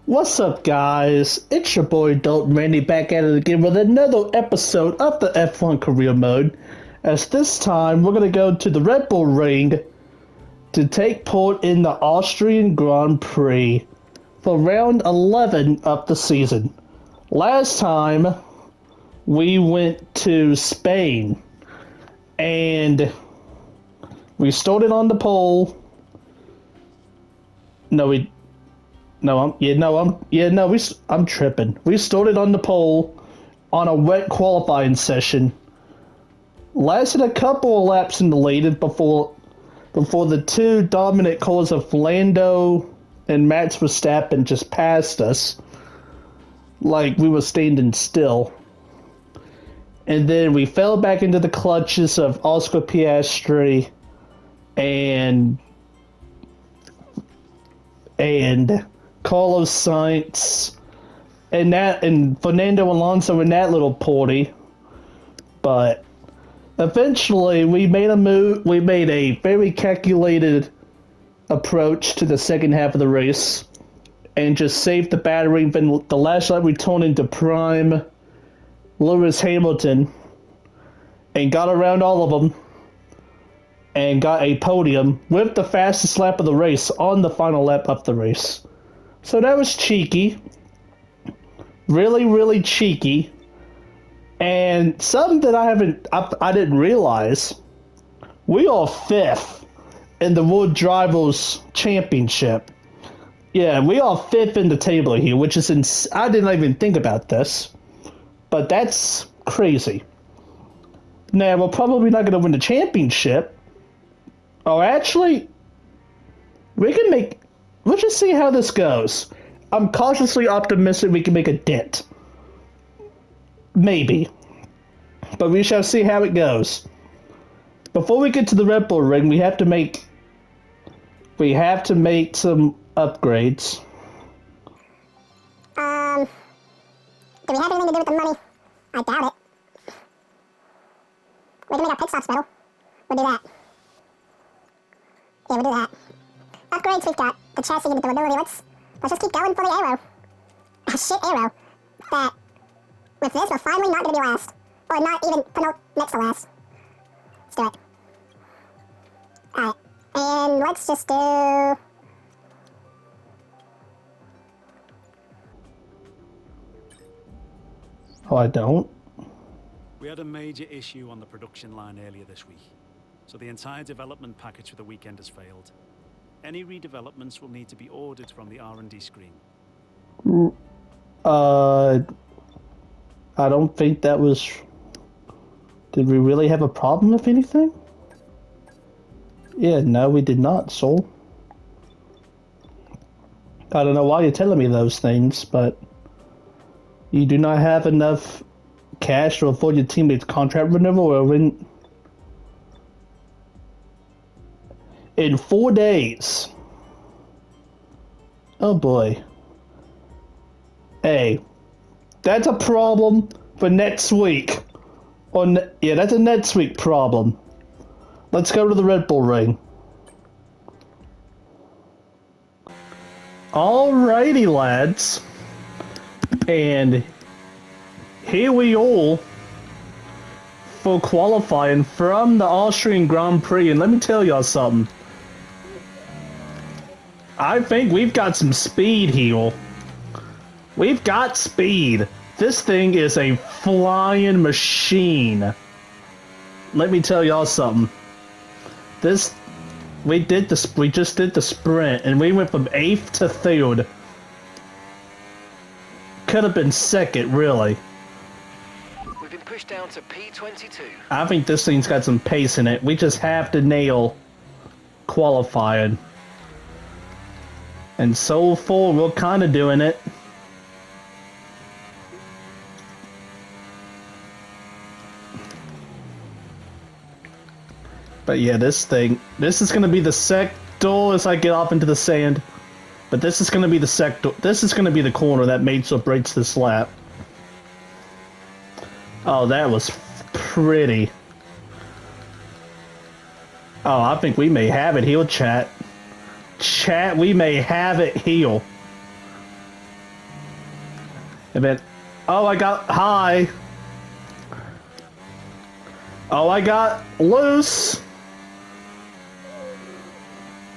What's up, guys? It's your boy DopeRandy back at it again with another episode of the F1 Career Mode. As this time, we're going to go to the Red Bull Ring to take part in the Austrian Grand Prix for round 11 of the season. Last time, we went to Spain and we started on the pole. I'm tripping. We started on the pole on a wet qualifying session. Lasted a couple of laps in the lead before the two dominant cars of Lando and Max Verstappen just passed us. Like we were standing still. And then we fell back into the clutches of Oscar Piastri and Carlos Sainz and Fernando Alonso in that little party. But eventually we made a move. We made a very calculated approach to the second half of the race and just saved the battery. Then the last lap we turned into prime Lewis Hamilton and got around all of them and got a podium with the fastest lap of the race on the final lap of the race. So that was cheeky. Really, really cheeky. And something that I didn't realize, we are fifth in the World Drivers' Championship. Yeah, we are fifth in the table here, which is I didn't even think about this. But that's crazy. Now, we're probably not going to win the championship. Oh, actually, let's just see how this goes. I'm cautiously optimistic we can make a dent. Maybe. But we shall see how it goes. Before we get to the Red Bull Ring, we have to make some upgrades. Do we have anything to do with the money? I doubt it. We can make our pit stops better. We'll do that. Yeah, we'll do that. Upgrades we've got. The chassis and the durability. Let's just keep going for the aero. A shit aero. That, with this, we're finally not going to be last. Or not even next to last. Let's do it. Alright. And let's just do... Oh, I don't? We had a major issue on the production line earlier this week, so the entire development package for the weekend has failed. Any redevelopments will need to be ordered from the R&D screen. I don't think that was... Did we really have a problem with anything? Yeah, no, we did not, Soul. I don't know why you're telling me those things, but... You do not have enough cash to afford your teammates' contract renewal or in 4 days. Oh boy. Hey, that's a problem for next week. Yeah, that's a next week problem. Let's go to the Red Bull Ring. Alrighty, lads. And here we are for qualifying from the Austrian Grand Prix. And let me tell y'all something. I think we've got some speed here. We've got speed. This thing is a flying machine. Let me tell y'all something. We just did the sprint and we went from 8th to 3rd. Could have been second, really. We've been pushed down to P22. I think this thing's got some pace in it. We just have to nail qualifying. And so far, we're kind of doing it. But yeah, this is going to be the sector as I get off into the sand. But this is going to be the sector. This is going to be the corner that makes or breaks this lap. Oh, that was pretty. Oh, I think we may have it here, chat. Chat, we may have it here. And then, oh, I got high. Oh, I got loose.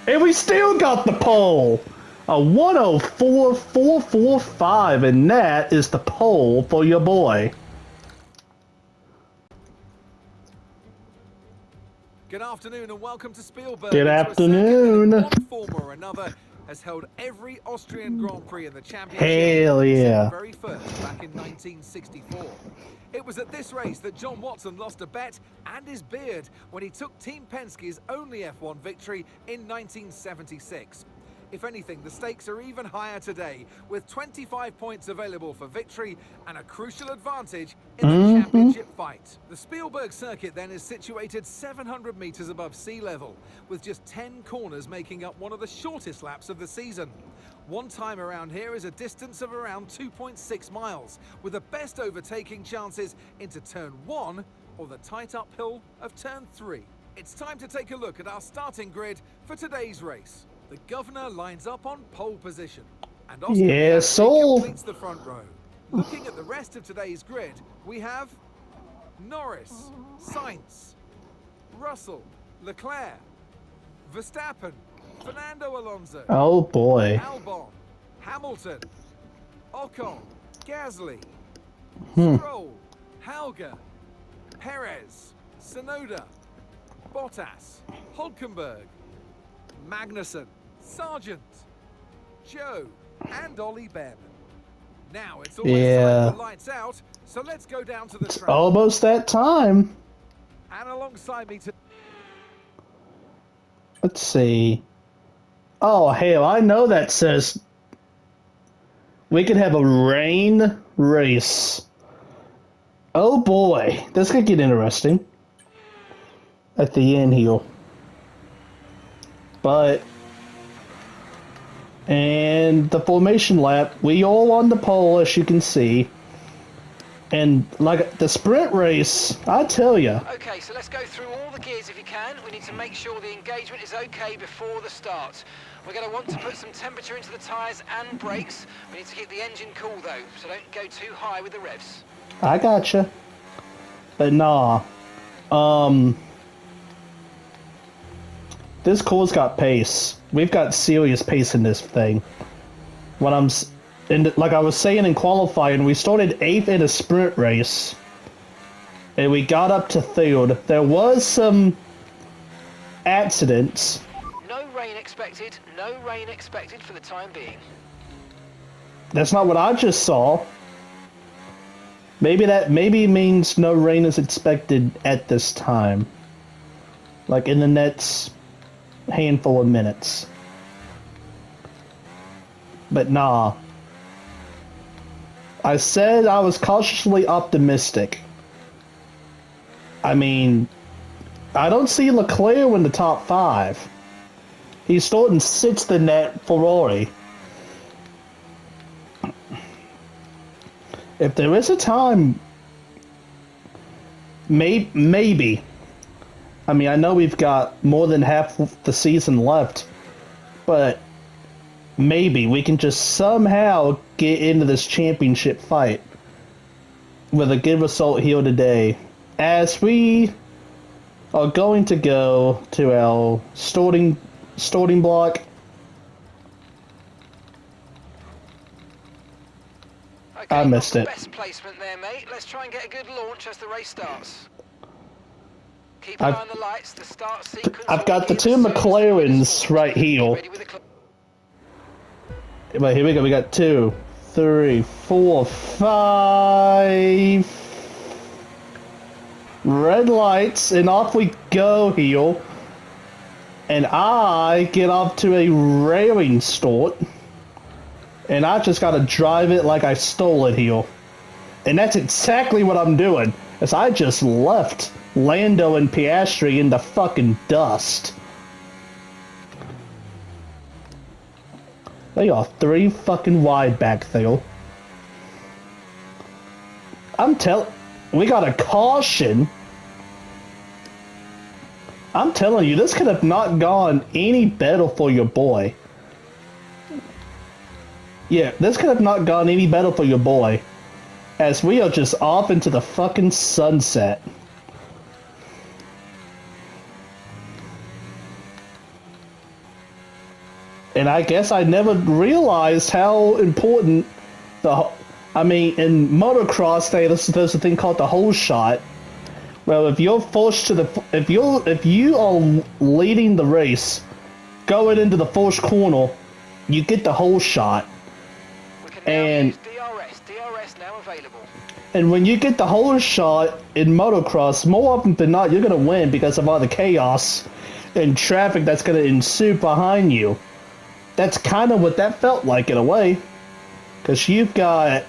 And we still got the pole. A 104.445, and that is the pole for your boy. Good afternoon and welcome to Spielberg. Good afternoon. One form or another has held every Austrian Grand Prix in the championship. Hell since yeah. the very first back in 1964. It was at this race that John Watson lost a bet and his beard when he took Team Penske's only F1 victory in 1976. If anything, the stakes are even higher today, with 25 points available for victory and a crucial advantage in the championship fight. The Spielberg circuit then is situated 700 meters above sea level, with just 10 corners making up one of the shortest laps of the season. One time around here is a distance of around 2.6 miles, with the best overtaking chances into turn 1 or the tight uphill of turn 3. It's time to take a look at our starting grid for today's race. The governor lines up on pole position, and Oscar completes the front row. Looking at the rest of today's grid, we have Norris, Sainz, Russell, Leclerc, Verstappen, Fernando Alonso, Oh boy. Albon, Hamilton, Ocon, Gasly, Stroll, Helga, Perez, Tsunoda, Bottas, Hulkenberg, Magnussen, Sargent, Joe, and Ollie Behrman. Now it's always time for lights out, so let's go down to the track. Almost that time. And alongside me to... Let's see. Oh, hell, I know that says we could have a rain race. Oh boy, this could get interesting at the end here. But, and the formation lap, we all on the pole, as you can see. And like the sprint race, I tell ya. Okay, so let's go through all the gears if you can. We need to make sure the engagement is okay before the start. We're going to want to put some temperature into the tyres and brakes. We need to keep the engine cool though, so don't go too high with the revs. I gotcha. But nah. This course got pace. We've got serious pace in this thing. When like I was saying in qualifying, we started 8th in a sprint race, and we got up to 3rd. There was some accidents. No rain expected. No rain expected for the time being. That's not what I just saw. Maybe means no rain is expected at this time. Like in the next handful of minutes. But nah. I said I was cautiously optimistic. I mean, I don't see Leclerc in the top 5. He's starting 6th in that Ferrari. If there is a time, maybe. I mean, I know we've got more than half of the season left, but maybe we can just somehow get into this championship fight with a good result here today, as we are going to go to our starting block. Okay, I missed not it. the best placement there, mate. Let's try and get a good launch as the race starts. Keep an eye on the lights, the start sequence. I've got the 2 McLarens right here. Ready with the But here we go. We got 2, 3, 4, 5 red lights, and off we go here. And I get off to a railing start, and I just gotta drive it like I stole it here. And that's exactly what I'm doing, as I just left Lando and Piastri in the fucking dust. They are 3 fucking wide back there. We got a caution. I'm telling you, this could have not gone any better for your boy. Yeah, this could have not gone any better for your boy. As we are just off into the fucking sunset. And I guess I never realized how important I mean, in motocross, there's a thing called the hole shot. Well, if you're forced to if you are leading the race, going into the first corner, you get the hole shot. We can now use DRS. DRS now available. And when you get the hole shot in motocross, more often than not, you're gonna win because of all the chaos and traffic that's gonna ensue behind you. That's kind of what that felt like in a way, because you've got.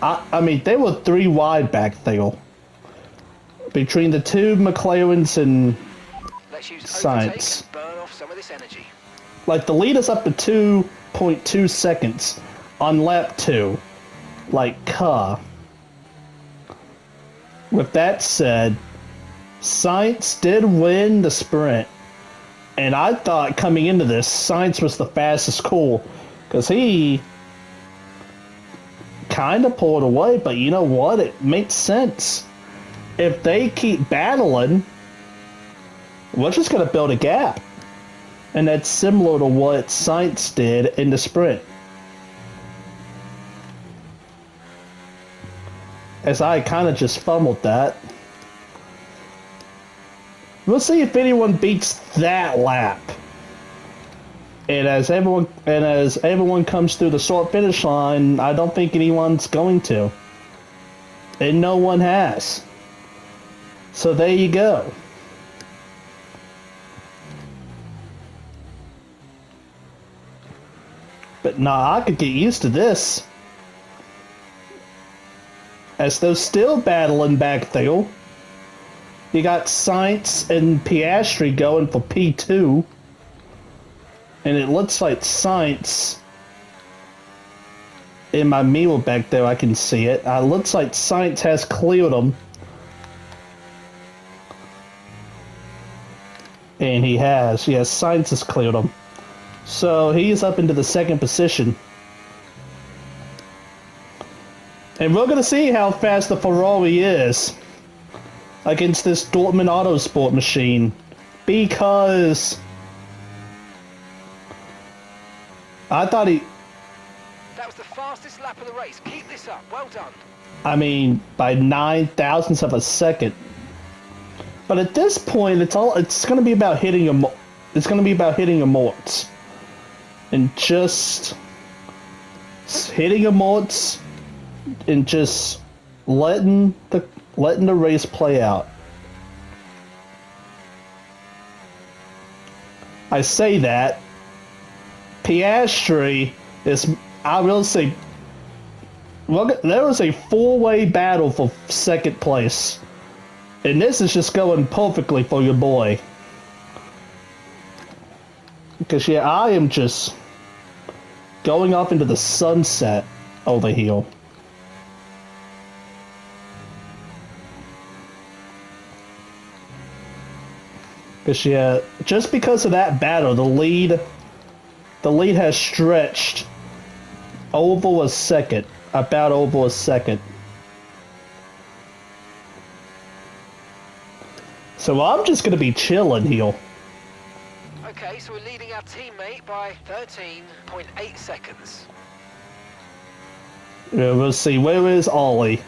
I mean, they were 3 wide back there. Between the 2 McLarens and Let's use Sainz. overtake and burn off some of this energy. Like, the lead is up to 2.2 seconds on lap 2. Like, With that said, Sainz did win the sprint. And I thought coming into this, Sainz was the fastest car. Because he kind of pulled away, but you know what? It makes sense. If they keep battling, we're just going to build a gap. And that's similar to what Sainz did in the sprint. As I kind of just fumbled that. We'll see if anyone beats that lap. And as everyone comes through the short finish line, I don't think anyone's going to. And no one has. So there you go. But nah, I could get used to this. As they're still battling back there. You got Sainz and Piastri going for P2. And it looks like Sainz, in my mirror back there, I can see it. Looks like Sainz has cleared them. And he has. Yes, Sainz has cleared them. So he's up into the 2nd position. And we're going to see how fast the Ferrari is against this Dortmund Autosport machine. Because I thought That was the fastest lap of the race. Keep this up. Well done. I mean, by 9 thousandths of a second. But at this point, it's going to be about hitting your morts. And just hitting your morts and just letting the race play out. I say that Piastri is, I will say, look, there was a 4-way battle for 2nd place. And this is just going perfectly for your boy. Because, yeah, I am just going off into the sunset over here. Because, yeah, just because of that battle, the lead has stretched over a second. About over a second. So I'm just going to be chilling here. Okay, so we're leading our teammate by 13.8 seconds. Yeah, we'll see. Where is Ollie?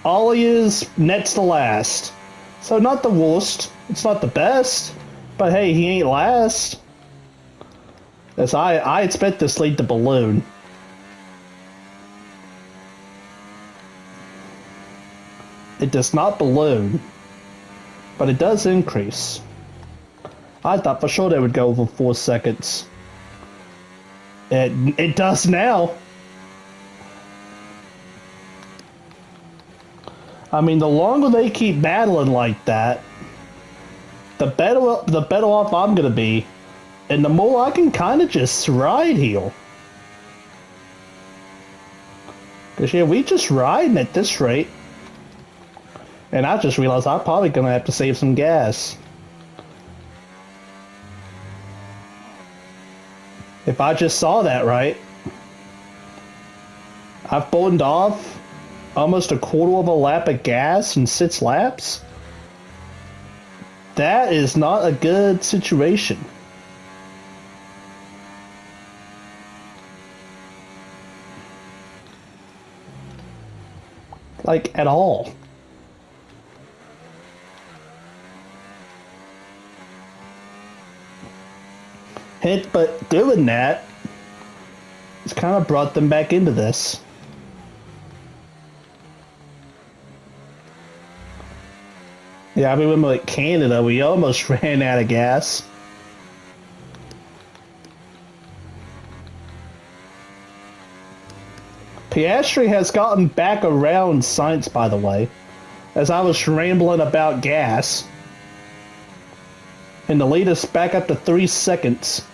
Ollie is next to last. So not the worst. It's not the best. But hey, he ain't last. As I expect this lead to balloon. It does not balloon. But it does increase. I thought for sure they would go over 4 seconds. It does now. I mean, the longer they keep battling like that, the better off I'm gonna be, and the more I can kind of just ride here. Cause yeah, we just riding at this rate. And I just realized I'm probably gonna have to save some gas. If I just saw that right. I've burned off almost a quarter of a lap of gas in 6 laps. That is not a good situation. Like, at all. But doing that, it's kind of brought them back into this. Yeah, I remember like Canada, we almost ran out of gas. Piastri has gotten back around Sainz, by the way, as I was rambling about gas. And the lead is back up to 3 seconds.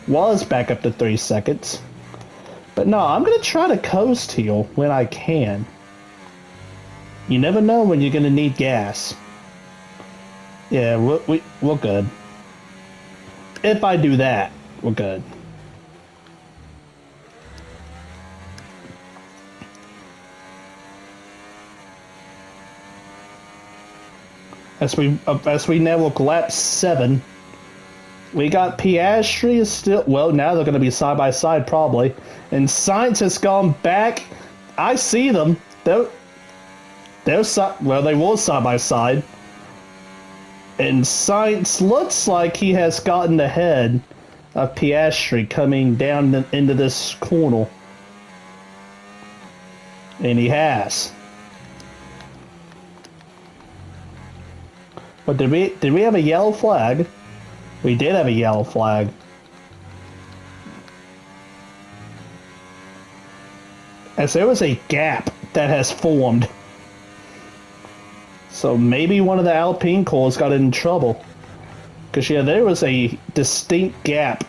Was back up to 3 seconds. But no, I'm going to try to coast here when I can. You never know when you're going to need gas. Yeah, we're good. If I do that, we're good. As we now look lap 7, we got Piastri is still, well, now they're going to be side by side probably, and Sainz has gone back. I see them. They're they were side by side, and Sainz looks like he has gotten ahead of Piastri coming down into this corner, and he has. But did we have a yellow flag? We did have a yellow flag. As there was a gap that has formed. So maybe one of the Alpine cars got in trouble. Because yeah, there was a distinct gap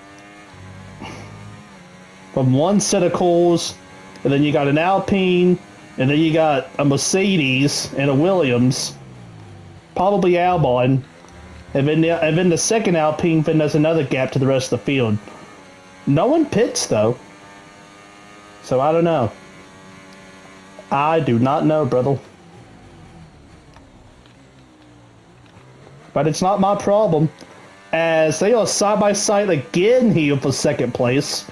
from one set of cars, and then you got an Alpine, and then you got a Mercedes and a Williams. Probably Albon, and then the second Alpine, then there's another gap to the rest of the field. No one pits though, so I don't know. I do not know, brother. But it's not my problem, as they are side by side again here for second place.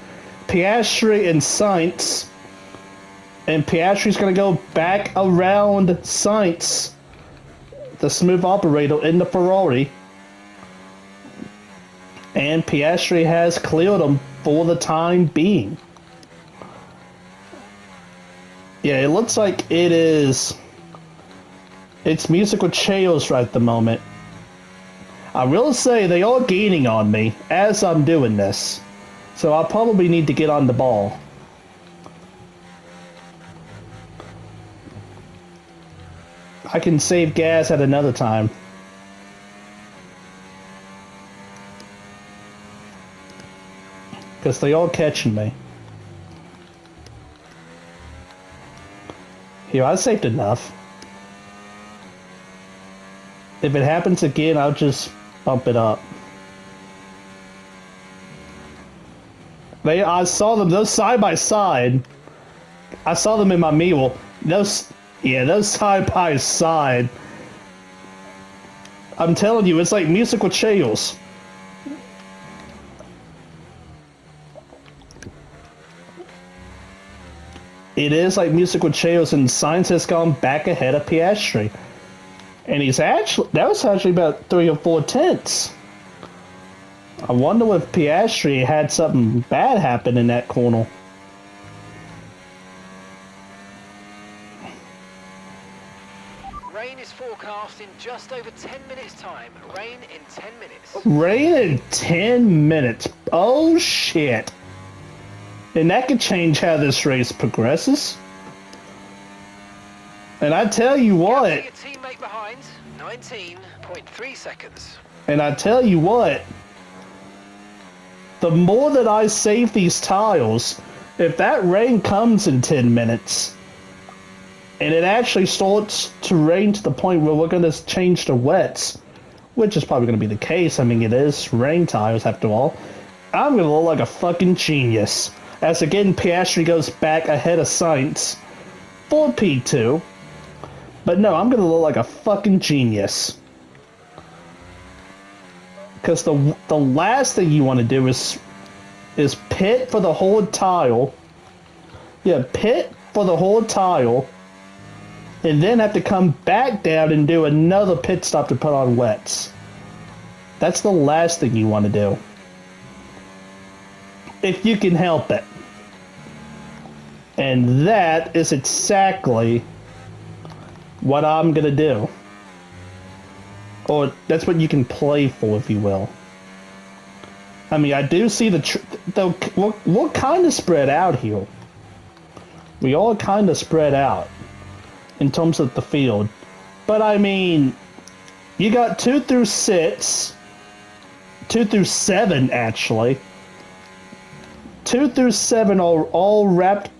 Piastri and Sainz, and Piastri's going to go back around Sainz, the smooth operator in the Ferrari, and Piastri has cleared him for the time being. Yeah, it looks like it's musical chairs right at the moment. I will say they are gaining on me as I'm doing this, so I'll probably need to get on the ball. I can save gas at another time. Because they all catching me. Here, I saved enough. If it happens again, I'll just bump it up. I saw them, those side by side. I saw them in my mirror. Those side by side. I'm telling you, it's like musical chairs. It is like musical chairs, and Sainz has gone back ahead of Piastri. And that was actually about 3 or 4 tenths. I wonder if Piastri had something bad happen in that corner. Rain is forecast in just over 10 minutes' time. Rain in 10 minutes. Rain in 10 minutes. Oh shit. And that could change how this race progresses. And I tell you what. Your teammate behind, 19.3 seconds. And I tell you what. The more that I save these tiles, if that rain comes in 10 minutes, and it actually starts to rain to the point where we're going to change to wets, which is probably going to be the case. I mean, it is rain tires after all. I'm going to look like a fucking genius. As again, Piastri goes back ahead of Sainz. for P2. But no, I'm gonna look like a fucking genius. Because the last thing you want to do is pit for the whole tile. Yeah, pit for the whole tile. And then have to come back down and do another pit stop to put on wets. That's the last thing you want to do. If you can help it. And that is exactly what I'm gonna do. Or that's what you can play for, if you will. I mean, I do see we're kind of spread out here. We all kind of spread out in terms of the field. But I mean, you got 2 through 6, 2 through 7 actually. 2 through 7 are all wrapped.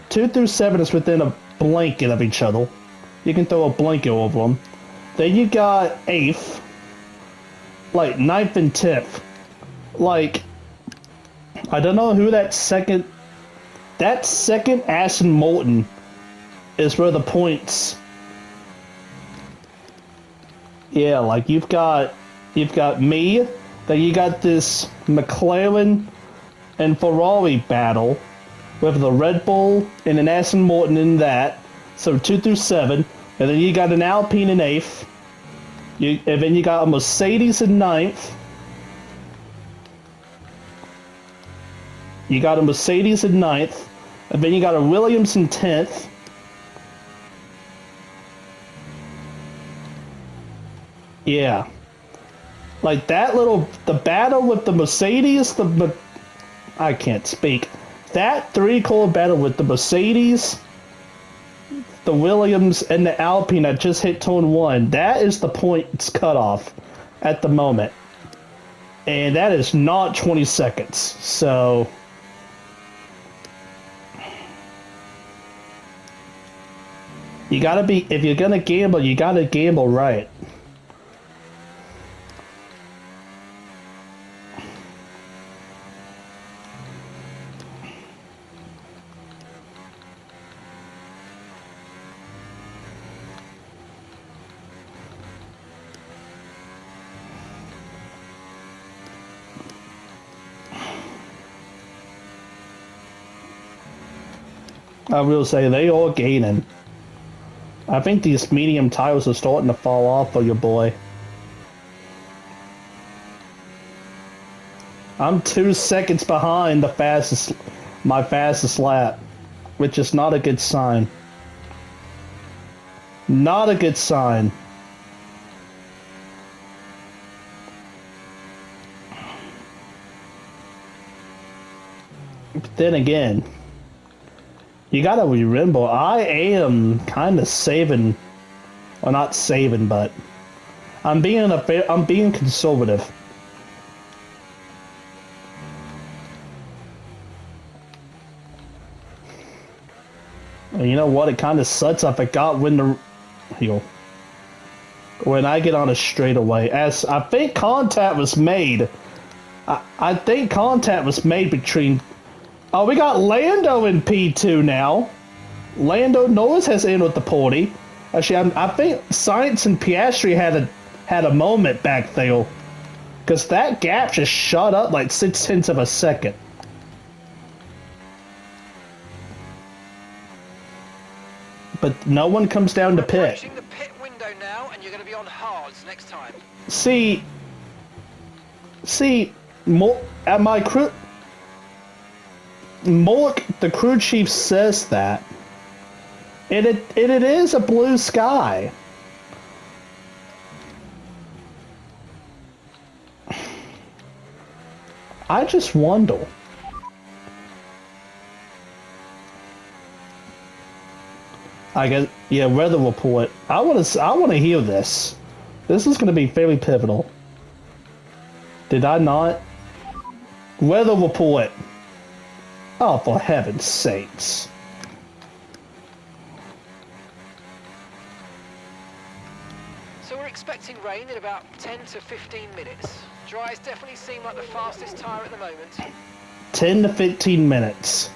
2 through 7 is within a blanket of each other. You can throw a blanket over them. Then you got 8th, like 9th and 10th. Like, I don't know who that second Aston Martin is where the points. Yeah, like you've got me, then you got this McLaren and Ferrari battle with the Red Bull and an Aston Martin in that. So 2 through 7, and then you got an Alpine in 8th. And then you got a Mercedes in 9th. You got a Mercedes in 9th, and then you got a Williams in 10th. Yeah. Like that the battle with the Mercedes, I can't speak. That 3-car battle with the Mercedes, the Williams, and the Alpine that just hit turn 1, that is the points cutoff at the moment. And that is not 20 seconds, so... You gotta be, if you're gonna gamble, you gotta gamble right. I will say they are gaining. I think these medium tires are starting to fall off for your boy. I'm 2 seconds behind my fastest lap, which is not a good sign. Not a good sign. But then again, you gotta remember, I am kind of saving, or not saving, but I'm being conservative. And you know what? It kind of sucks. I forgot when I get on a straightaway. As I think contact was made. I think contact was made between. Oh, we got Lando in P2 now. Lando Norris has entered the party. Actually, I think Sainz and Piastri had a moment back there, because that gap just shot up like 0.6 of a second. But no one comes down to pit. Approaching the pit window now, and you're going to be on hards next time. See, more at my crew. Mork, the crew chief, says that, and it is a blue sky. I just wonder. I guess, yeah, weather report. I want to hear this. This is going to be very pivotal. Did I not? Weather report. Oh, for heaven's sakes. So we're expecting rain in about 10 to 15 minutes. Dries definitely seem like the fastest tyre at the moment. 10 to 15 minutes.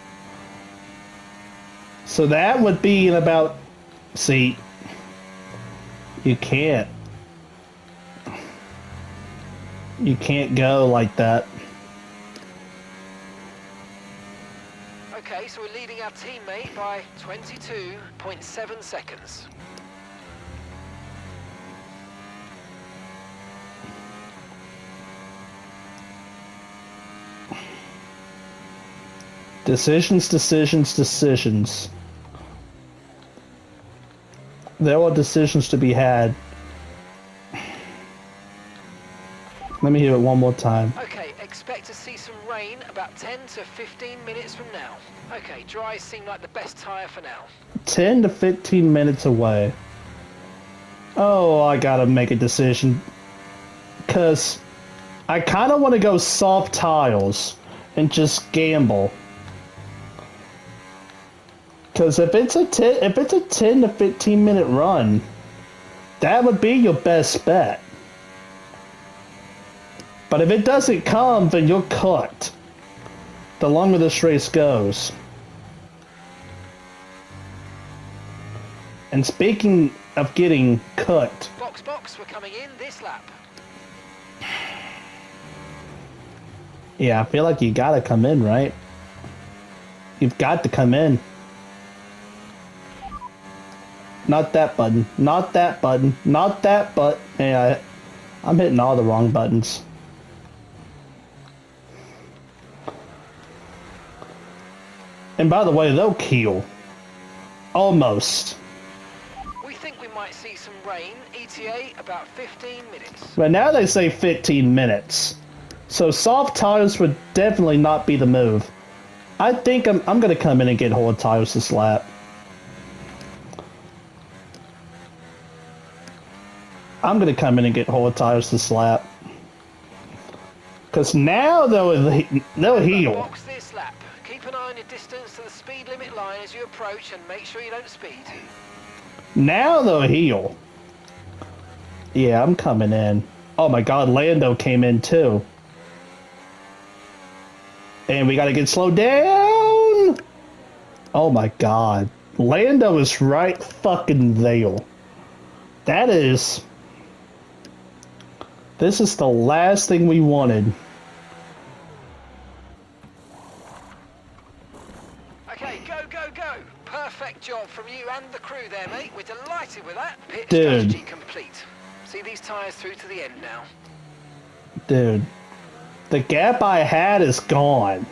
So that would be in about... See, you can't. You can't go like that. Okay, so we're leading our teammate by 22.7 seconds. Decisions, decisions, decisions. There are decisions to be had. Let me hear it one more time. Okay, expect to see some rain about 10 to 15 minutes from now. Okay, dries seem like the best tyre for now. 10 to 15 minutes away. Oh, I gotta make a decision. Because I kind of want to go soft tiles and just gamble. Because if it's a 10 to 15 minute run, that would be your best bet. But if it doesn't come, then you're cooked. The longer this race goes. And speaking of getting cooked, Box, we're coming in this lap. yeah, I feel like you gotta come in, right? You've got to come in. Not that button. Not that button. Not that button. Yeah, I'm hitting all the wrong buttons. And by the way, they'll kill. Almost. We think we might see some rain, ETA about 15 minutes. But now they say 15 minutes. So soft tires would definitely not be the move. I think I'm gonna come in and get hard tires this lap. I'm gonna come in and get hard tires this lap. Cause now they'll heal. Box this lap. Keep an eye on your distance to the speed limit line as you approach and make sure you don't speed. Now they'll heal. Yeah, I'm coming in. Oh my god, Lando came in too. And we gotta get slowed down! Oh my god. Lando is right fucking there. That is... This is the last thing we wanted. Okay, go, go, go! Perfect job from you and the crew there, mate. We're delighted with that. Pit Dude. strategy complete. See these tyres through to the end now. Dude. The gap I had is gone.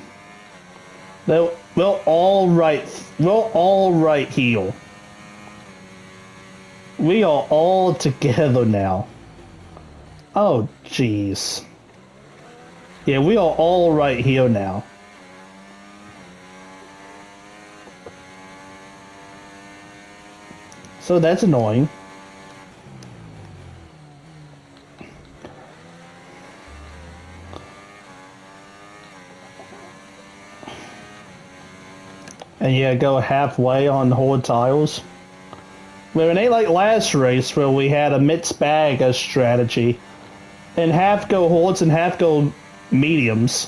We'll all right heal. We are all together now. Oh, jeez. Yeah, we are all right here now. So that's annoying. And yeah, go halfway on hard tiles. Well, it ain't like last race where we had a mixed bag as strategy. And half go hards and half go mediums.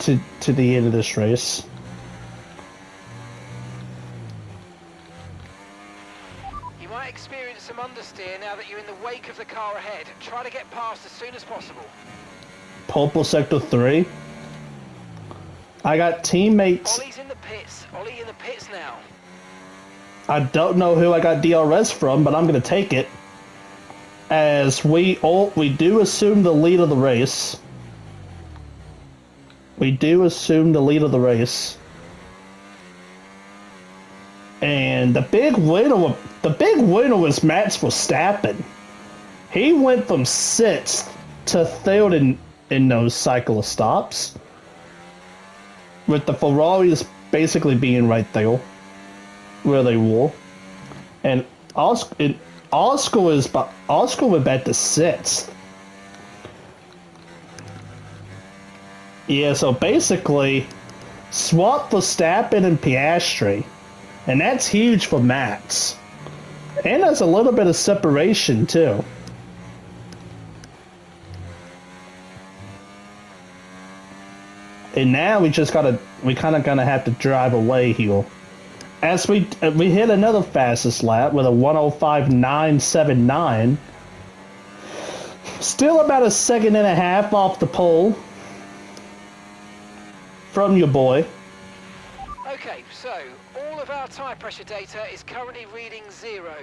To the end of this race. You might experience some understeer now that you're in the wake of the car ahead. Try to get past as soon as possible. Purple sector 3. I got teammates. Ollie's in the pits. Ollie in the pits now. I don't know who I got DRS from, but I'm gonna take it. As we do assume the lead of the race. We do assume the lead of the race. And the big winner was Max Verstappen. He went from 6th to 3rd in those cycle of stops. With the Ferraris basically being right there, where they were, and Oscar went back to 6th. Yeah, so basically, swap Verstappen and Piastri, and that's huge for Max, and there's a little bit of separation too. And now we kind of gonna have to drive away here. As we hit another fastest lap with a 1:05.979. Still about a second and a half off the pole from your boy. Okay, so all of our tyre pressure data is currently reading 0.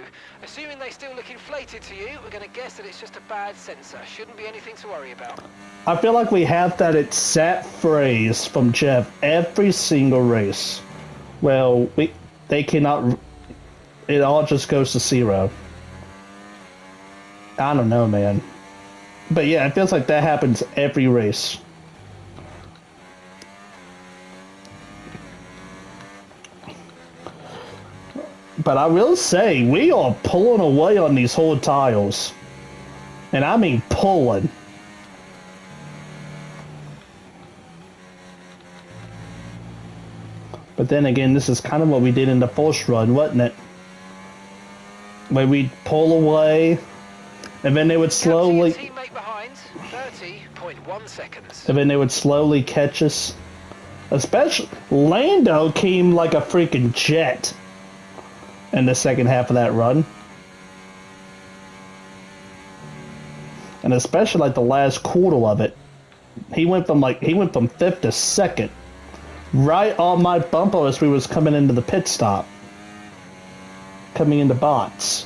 Assuming they still look inflated to you, we're going to guess that it's just a bad sensor. Shouldn't be anything to worry about. I feel like we have that exact phrase from Jeff every single race. Well, they cannot. It all just goes to 0. I don't know, man. But yeah, it feels like that happens every race. But I will say, we are pulling away on these hard tires. And I mean pulling. But then again, this is kind of what we did in the first run, wasn't it? Where we'd pull away, and then they would slowly... Teammate behind, 30.1 seconds. And then they would slowly catch us. Especially, Lando came like a freaking jet in the second half of that run. And especially like the last quarter of it. He went from 5th to 2nd. Right on my bumper as we was coming into the pit stop. Coming into bots.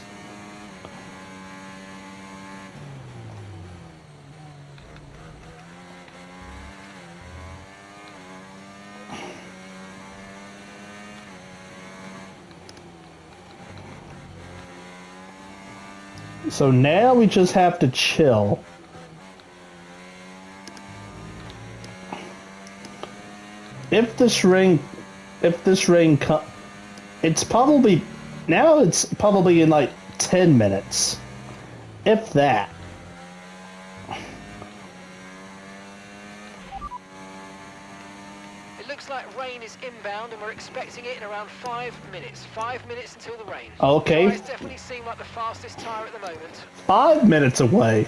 So now we just have to chill. If this rain it's probably in like 10 minutes. If that. It looks like rain is inbound and we're expecting it in around 5 minutes. 5 minutes until the rain. Okay. Tyres definitely seem like the fastest tyre at the moment. 5 minutes away.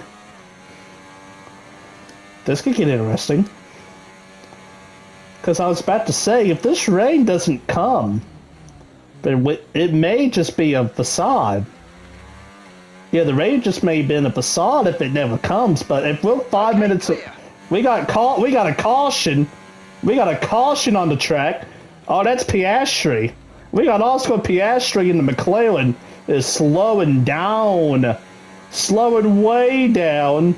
This could get interesting. Because I was about to say, if this rain doesn't come, but it may just be a facade. Yeah, the rain just may have been a facade if it never comes. But if we're 5 minutes, clear. we got a caution. We got a caution on the track. Oh, that's Piastri. We got also Piastri in the McLaren is slowing down, slowing way down,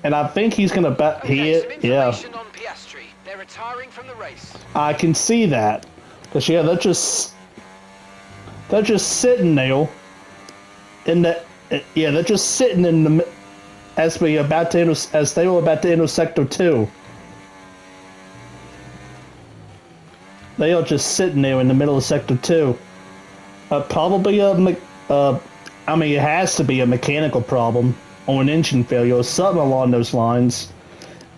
and I think he's gonna bet Some yeah. information on Piastri. They're retiring from the race. I can see that, because yeah, they're just sitting there they're just sitting in the as they were about to enter sector 2. They are just sitting there in the middle of sector 2. Probably it has to be a mechanical problem or an engine failure or something along those lines.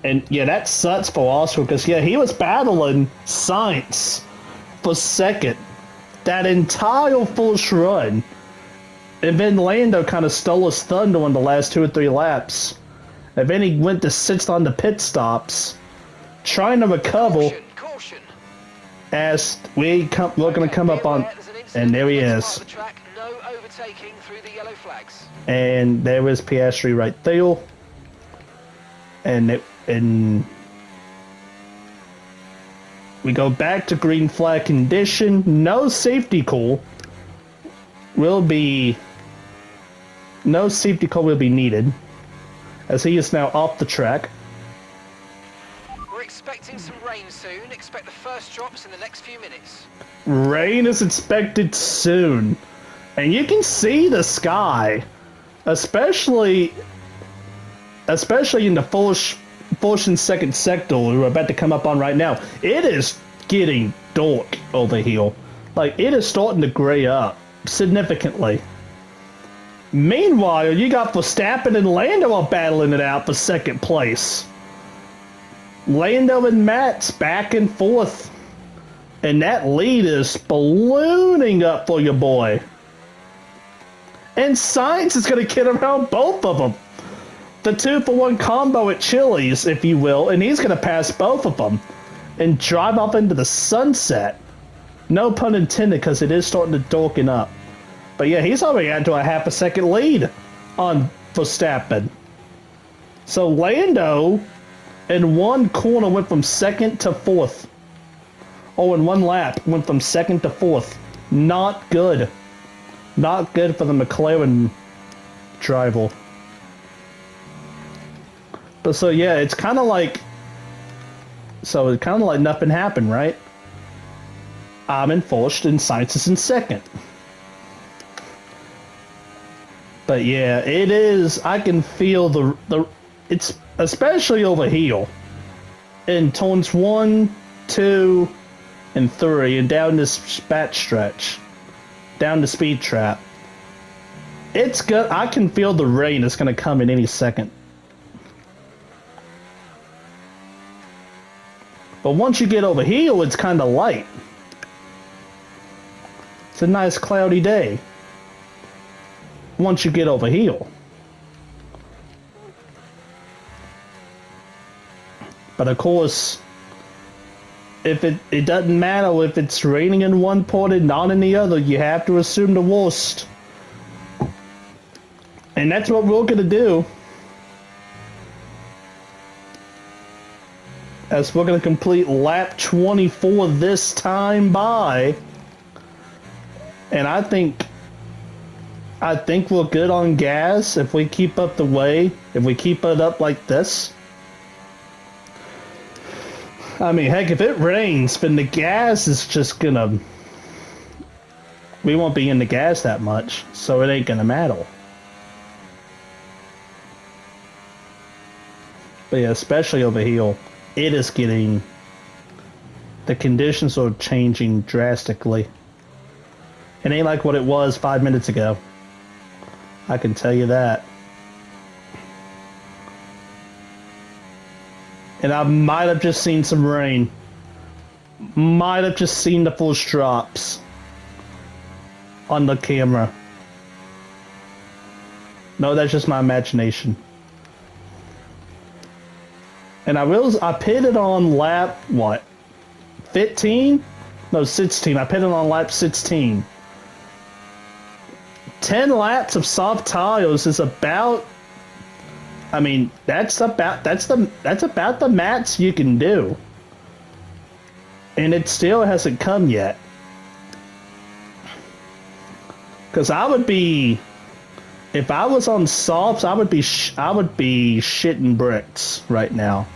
And yeah, that sucks for Oscar because yeah, he was battling Sainz for second that entire first run. And then Lando kind of stole his thunder on the last 2 or 3 laps. And then he went to 6th on the pit stops, trying to recover. Caution. As we're going to come up on, and there he is. The track, no overtaking through the yellow flags. And there is Piastri right there. And we go back to green flag condition. No safety car will be needed, as he is now off the track. We're expecting some rain soon. Expect the first drops in the next few minutes. Rain is expected soon, and you can see the sky, especially in the first and second sector we're about to come up on right now. It is getting dark over here. Like, it is starting to gray up significantly. Meanwhile, you got Verstappen and Lando are battling it out for second place. Lando and Matt's back and forth. And that lead is ballooning up for your boy. And Sainz is going to get around both of them. The 2-for-1 combo at Chili's, if you will, and he's going to pass both of them. and drive off into the sunset. No pun intended, because it is starting to darken up. But yeah, he's already got to a half a second lead on Verstappen. So Lando in one corner went from second to fourth. Oh, in one lap went from second to fourth. Not good. Not good for the McLaren driver. But so yeah, it's kind of like... So it's kind of like nothing happened, right? I'm in first and Sainz is in second. But yeah, it is. I can feel the it's especially over here in turns 1, 2, and 3, and down this back stretch, down the speed trap. It's good. I can feel the rain is going to come in any second. But once you get over here, it's kind of light. It's a nice cloudy day. Once you get over here. But of course, if it doesn't matter if it's raining in one part and not in the other, you have to assume the worst. And that's what we're gonna do. As we're gonna complete lap 24 this time by. And I think we're good on gas if we keep up the way, if we keep it up like this. I mean, heck, if it rains, then the gas is just gonna... We won't be in the gas that much, so it ain't gonna matter. But yeah, especially over here, it is getting... The conditions are changing drastically. It ain't like what it was 5 minutes ago. I can tell you that. And I might have just seen some rain. Might have just seen the first drops on the camera. No, that's just my imagination. And I realized I pitted on lap, what? 15? No, 16. I pitted on lap 16. 10 laps of soft tires is about... I mean, that's about the max you can do. And it still hasn't come yet. Because I would be... If I was on softs, I would be shitting bricks right now.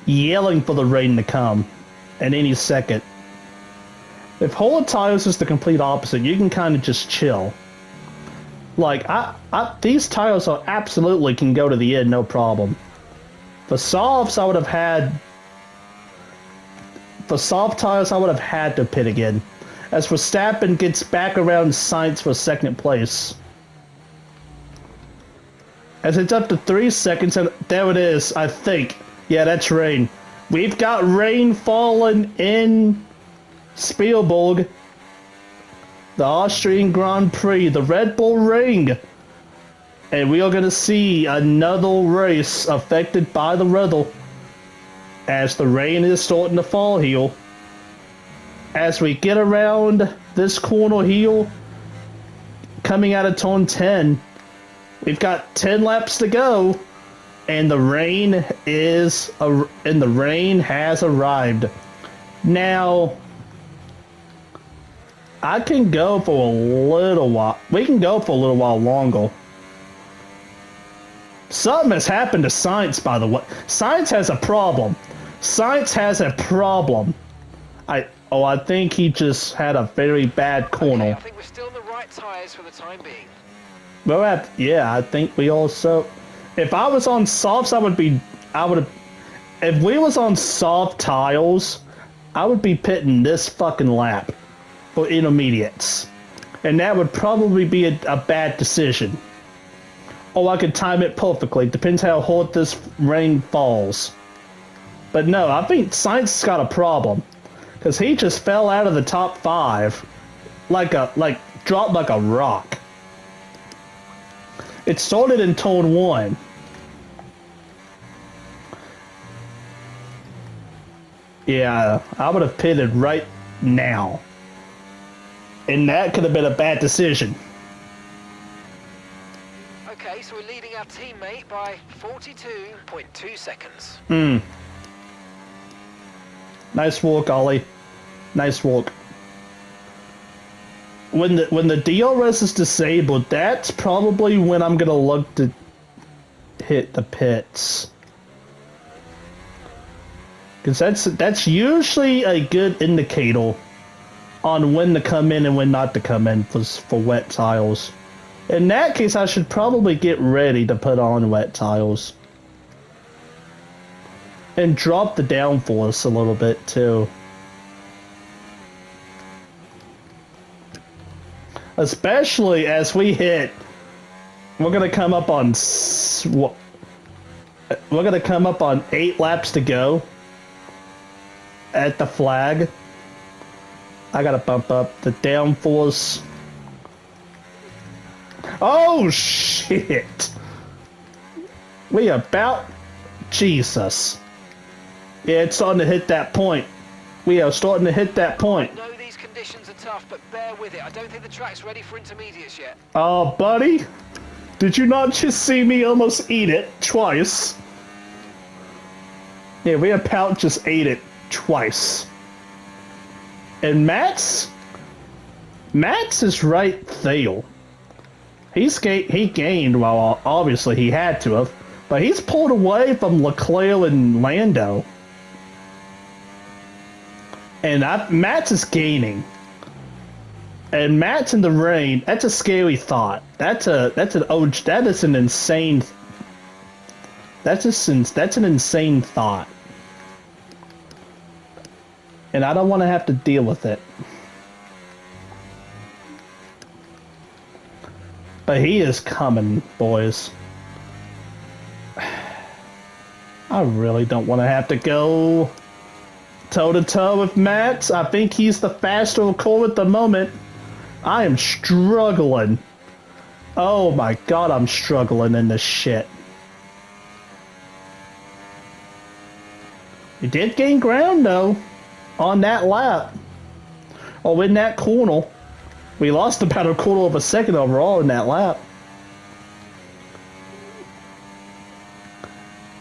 Yelling for the rain to come at any second. If hard tires is the complete opposite, you can kind of just chill. Like, these tires are absolutely can go to the end, no problem. For softs, I would have had... For soft tires, I would have had to pit again. As Verstappen gets back around Sainz for second place. As it's up to 3 seconds, and there it is, I think. Yeah, that's rain. We've got rain falling in Spielberg. The Austrian Grand Prix, the Red Bull Ring. And we are going to see another race affected by the weather. As the rain is starting to fall here. As we get around this corner here, coming out of turn 10, we've got 10 laps to go, and the rain has arrived. Now, I can go for a little while. We can go for a little while longer. Something has happened to Sainz, by the way. Sainz has a problem. Sainz has a problem. I think he just had a very bad corner. Okay, I think we're still in the right tyres for the time being. Well, yeah, I think we also... If I was on softs, if we was on soft tires, I would be pitting this fucking lap for intermediates. And that would probably be a bad decision. Or I could time it perfectly. Depends how hard this rain falls. But no, I think Sainz got a problem. Because he just fell out of the top 5. Dropped like a rock. It started in turn 1. Yeah, I would have pitted right now. And that could have been a bad decision. Okay, so we're leading our teammate by 42.2 seconds. Nice walk, Ollie. Nice walk. When the DRS is disabled, that's probably when I'm gonna look to hit the pits. Because that's usually a good indicator on when to come in and when not to come in for wet tiles. In that case, I should probably get ready to put on wet tiles. And drop the downforce a little bit too. Especially as we hit, we're gonna come up on 8 laps to go at the flag. I gotta bump up the downforce. Oh shit! We about Jesus. Yeah, it's starting to hit that point. We are starting to hit that point. I know these conditions are tough, but bear with it. I don't think the track's ready for intermediates yet. Oh, buddy. Did you not just see me almost eat it twice? Yeah, we about just ate it twice. And Matt's is right there. He gained, well, obviously he had to have, but he's pulled away from Leclerc and Lando. And Matt's is gaining. And Matt's in the rain. That's a scary thought. That's an insane thought. And I don't want to have to deal with it. But he is coming, boys. I really don't want to have to go toe-to-toe with Matt. I think he's the faster core at the moment. I am struggling. Oh my god, I'm struggling in this shit. He did gain ground, though, on that lap. Oh, in that corner. We lost about a quarter of a second overall in that lap.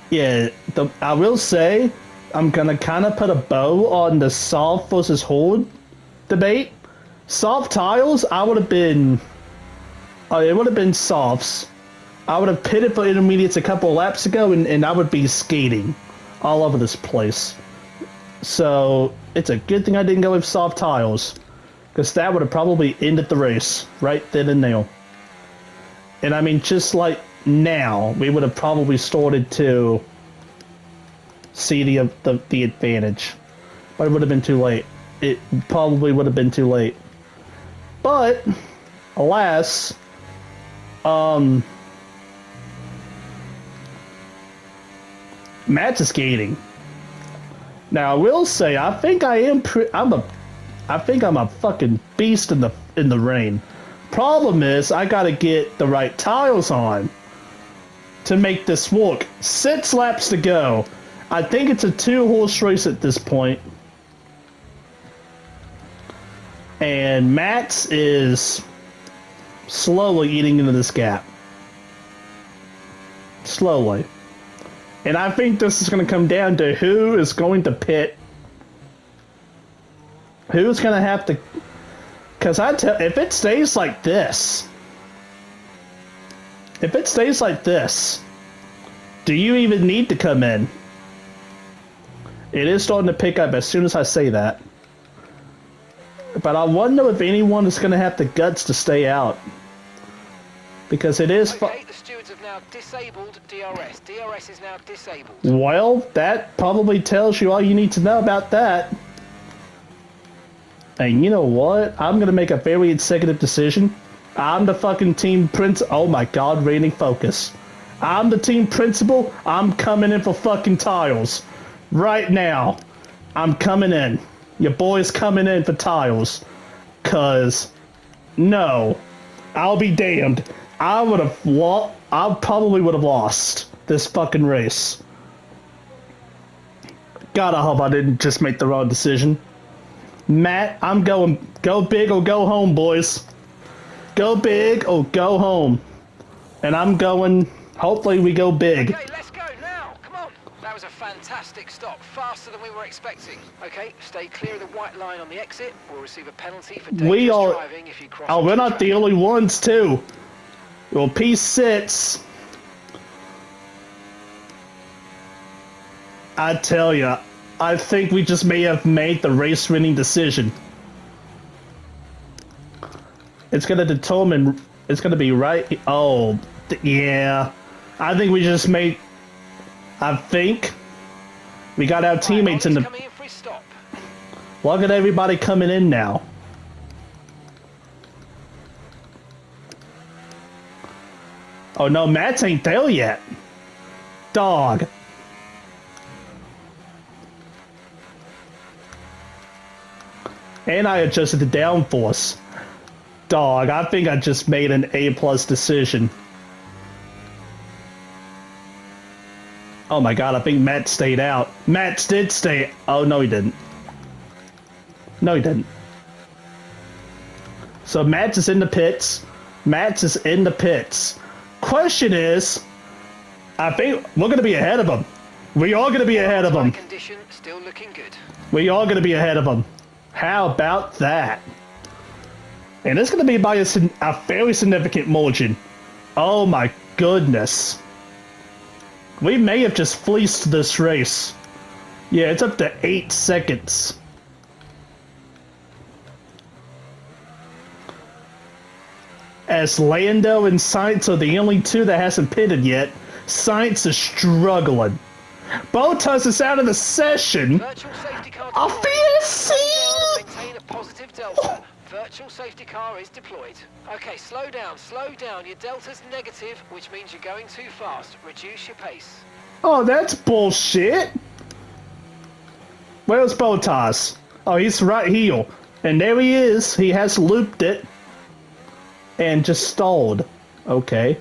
Yeah, I will say, I'm gonna kind of put a bow on the soft versus hard debate. Soft tiles, I would have been... it would have been softs. I would have pitted for intermediates a couple of laps ago, and I would be skating all over this place. So, it's a good thing I didn't go with soft tiles. Because that would have probably ended the race right then and there. And I mean, just like now, we would have probably started to see the advantage. But it would have been too late. It probably would have been too late. But, alas, Matt's is skating. Now, I will say, I think I'm a fucking beast in the rain. Problem is, I gotta get the right tiles on to make this work. 6 laps to go. I think it's a 2-horse race at this point. And Matt's is slowly eating into this gap. Slowly. And I think this is going to come down to who is going to pit. Who's going to have to... Because if it stays like this... If it stays like this... Do you even need to come in? It is starting to pick up as soon as I say that. But I wonder if anyone is going to have the guts to stay out. Because it is... Okay, the stewards have now disabled DRS. DRS is now disabled. Well, that probably tells you all you need to know about that. And you know what? I'm going to make a very executive decision. I'm the fucking team prince. Oh my god, reigning focus. I'm the team principal. I'm coming in for fucking tiles. Right now. I'm coming in. Your boy's coming in for tiles. Cause, no. I'll be damned. I probably would have lost this fucking race. God, I hope I didn't just make the wrong decision. Matt, I'm going. Go big or go home, boys. Go big or go home. And I'm going. Hopefully, we go big. Okay, let's go now. Come on. That was a fantastic stop. Faster than we were expecting. Okay, stay clear of the white line on the exit. We'll receive a penalty for dangerous driving if you cross. Oh, we're not the only ones, too. Well, P6. I tell ya, I think we just may have made the race-winning decision. It's gonna determine. It's gonna be right. Oh, yeah. I think we just made. I think we got our teammates in the. Coming in for his stop. Look at everybody coming in now. Oh no, Matt's ain't there yet. Dog. And I adjusted the downforce. Dog, I think I just made an A+ decision. Oh my god, I think Matt stayed out. Matt did stay. Oh no, he didn't. No, he didn't. So Matt is in the pits. Matt is in the pits. Question is, I think we're going to be ahead of him. We are going to be ahead of him. Condition still looking good. We are going to be ahead of him. How about that? And it's going to be by a fairly significant margin. Oh my goodness. We may have just fleeced this race. Yeah, it's up to 8 seconds. As Lando and Sainz are the only two that hasn't pitted yet, Sainz is struggling. Bottas is out of the session. Virtual safety car A deployed. VSC! Maintain a positive delta. Virtual safety car is deployed. Okay, slow down, slow down. Your delta's negative, which means you're going too fast. Reduce your pace. Oh, that's bullshit. Where's Bottas? Oh, he's right here. And there he is. He has looped it. And just stalled. Okay.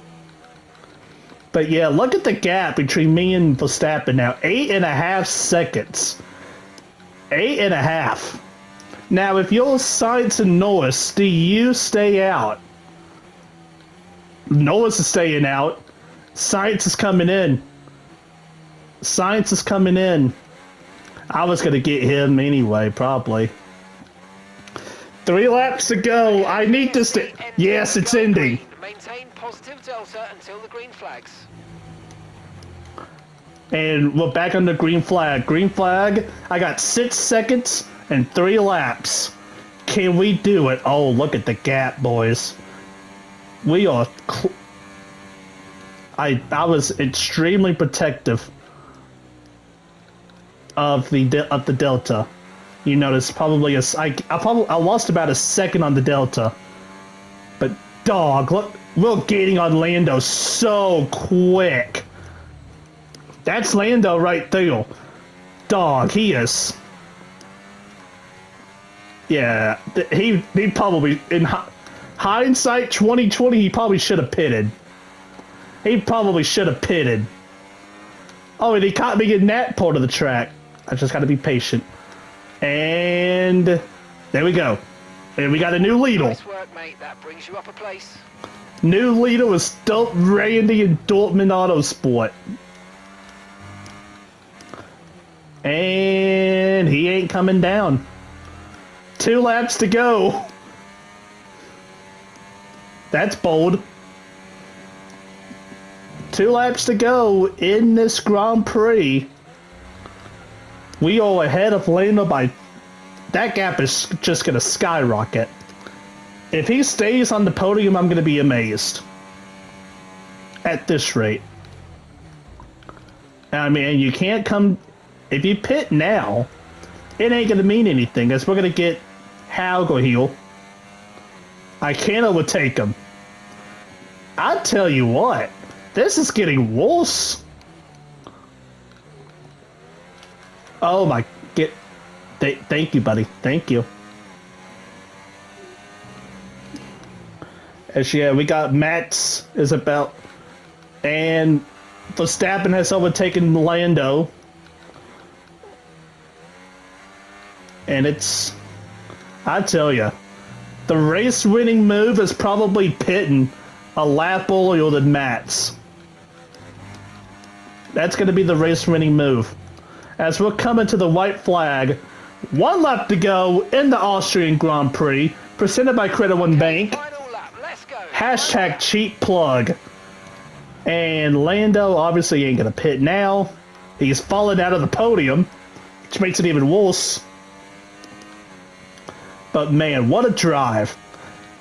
But yeah, look at the gap between me and Verstappen now. 8.5 seconds. 8.5. Now, if you're Sainz and Norris, do you stay out? Norris is staying out. Sainz is coming in. Sainz is coming in. I was going to get him anyway, probably. 3 laps to go. I need this to... Yes, it's ending. Maintain positive delta until the green flags. And we're back on the green flag. Green flag. I got 6 seconds and 3 laps. Can we do it? Oh, look at the gap, boys. We are... I was extremely protective of the delta. You notice probably I lost about a second on the delta. But dog, look, we're gaining on Lando so quick. That's Lando right there. Dog, he is. Yeah, he probably, in hindsight 2020, he probably should have pitted. He probably should have pitted. Oh, and he caught me in that part of the track. I just gotta be patient. And there we go. And we got a new leader. Nice work, mate. That brings you up a place. New leader was DopeRandy in Dortmund Autosport. And he ain't coming down. 2 laps to go. That's bold. 2 laps to go in this Grand Prix. We are ahead of Lando by... That gap is just going to skyrocket. If he stays on the podium, I'm going to be amazed. At this rate. I mean, you can't come... If you pit now, it ain't going to mean anything, as we're going to get Hauger here. I can't overtake him. I tell you what, this is getting worse. Oh my... Thank you, buddy. Thank you. As yeah, we got Max is about... And Verstappen has overtaken Lando. And it's, I tell you, the race-winning move is probably pitting a lap earlier than Matt's. That's going to be the race-winning move. As we're coming to the white flag, 1 lap to go in the Austrian Grand Prix, presented by Credit One Bank. Final lap, let's go. Hashtag cheap plug. And Lando obviously ain't going to pit now. He's fallen out of the podium, which makes it even worse. But man, what a drive.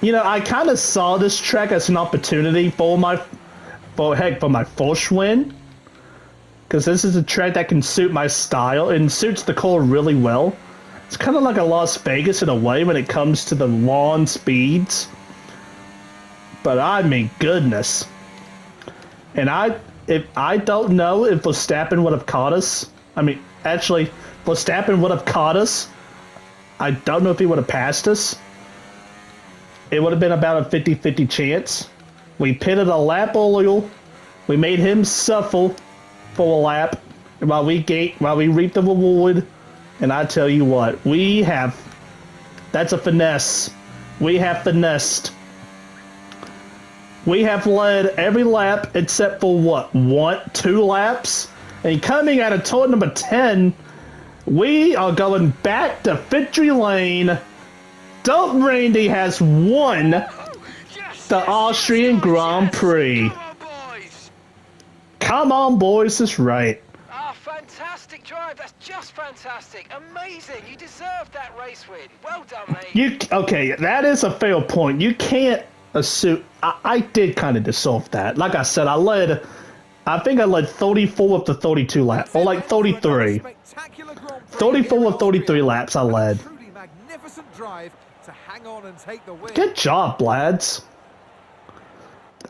You know, I kind of saw this track as an opportunity for my first win. Because this is a track that can suit my style and suits the car really well. It's kind of like a Las Vegas in a way when it comes to the lawn speeds. But I mean, goodness. And I don't know if Verstappen would have caught us. I mean, actually, Verstappen would have caught us. I don't know if he would have passed us. It would have been about a 50-50 chance. We pitted a lap earlier. We made him suffer for a lap while we reap the reward. And I tell you what, that's a finesse. We have finessed. We have led every lap except for what, 2 laps? And coming out of turn number 10, we are going back to victory lane. DopeRandy has won the Austrian Grand Prix. Come on, boys, that's right. Ah, fantastic drive. That's just fantastic. Amazing. You deserved that race win. Well done, mate. Okay, that is a fair point. You can't assume. I did kind of deserve that. Like I said, I think I led 34 of the 32 laps, or like 33. 34 of 33 laps I led. Magnificent drive to hang on and take the win. Good job, lads.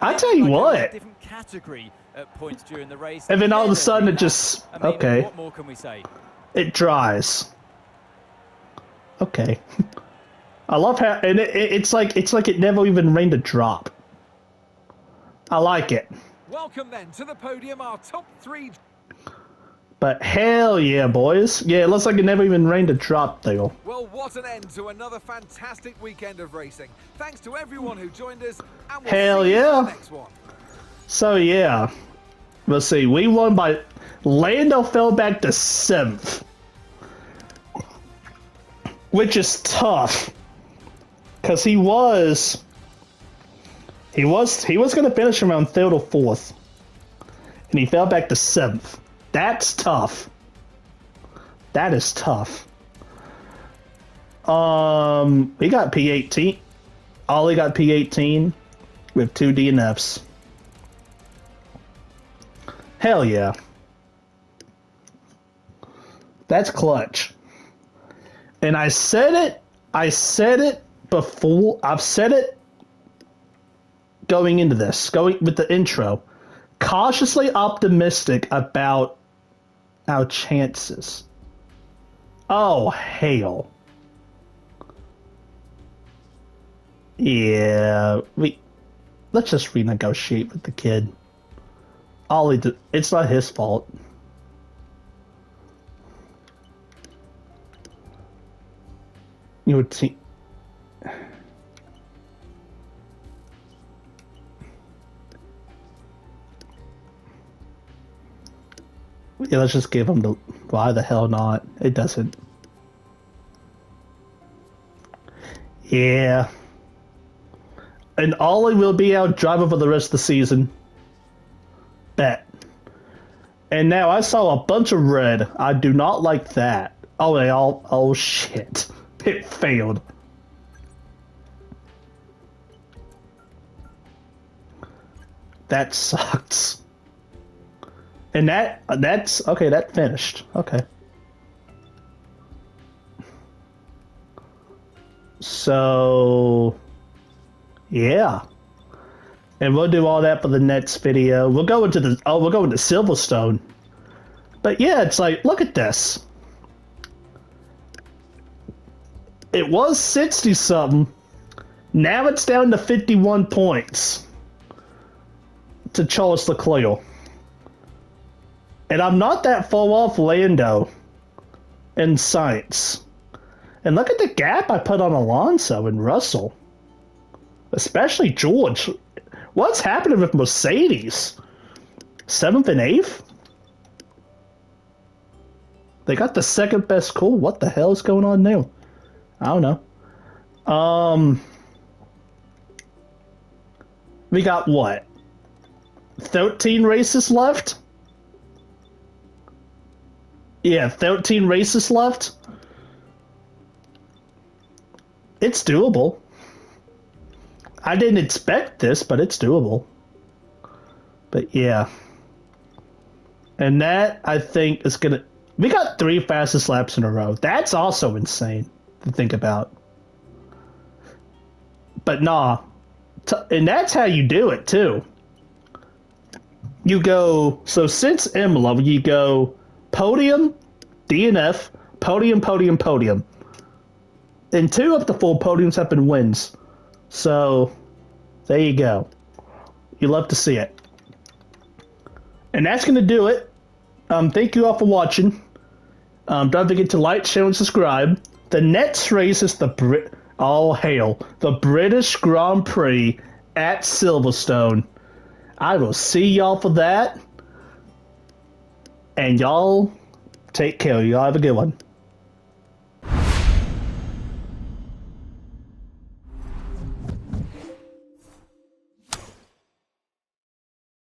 I tell you what. Different category at points during the race. And then all of a sudden it just, okay. What more can we say? It dries. Okay. I love how, and it's like it never even rained a drop. I like it. Welcome then to the podium, our top 3. But hell yeah, boys. Yeah, it looks like it never even rained a drop, though. Well, what an end to another fantastic weekend of racing. Thanks to everyone who joined us, and we'll hell see you yeah. in the next one. So yeah, let's see. We won by Lando fell back to 7th, which is tough because he was going to finish around 3rd or 4th, and he fell back to 7th. That's tough. That is tough. We got P18. Ollie got P18 with 2 DNFs. Hell yeah. That's clutch. And I said it before. I've said it going into this, going with the intro. Cautiously optimistic about our chances. Oh, hell. Yeah, let's just renegotiate with the kid. Ollie, it's not his fault. You would see. Yeah, let's just give him the. Why the hell not? It doesn't. Yeah. And Ollie will be our driver for the rest of the season. Bet. And now I saw a bunch of red. I do not like that. Oh, they all. Oh, shit. It failed. That sucks. And that's okay, that finished. Okay. So yeah. And we'll do all that for the next video. We'll go into Silverstone. But yeah, it's like, look at this. It was 60 something. Now it's down to 51 points to Charles Leclerc. And I'm not that far off Lando in science. And look at the gap I put on Alonso and Russell. Especially George. What's happening with Mercedes? 7th and 8th? They got the second best call. What the hell is going on now? I don't know. We got what? 13 races left? Yeah, 13 races left. It's doable. I didn't expect this, but it's doable. But yeah. And that, I think, is gonna... We got 3 fastest laps in a row. That's also insane to think about. But nah. And that's how you do it, too. You go... So since Imola, you go podium, DNF, podium, podium, podium. And 2 of the 4 podiums have been wins. So, there you go. You love to see it. And that's going to do it. Thank you all for watching. Don't forget to like, share, and subscribe. The next race is the all hail, the British Grand Prix at Silverstone. I will see y'all for that. And y'all take care. Y'all have a good one.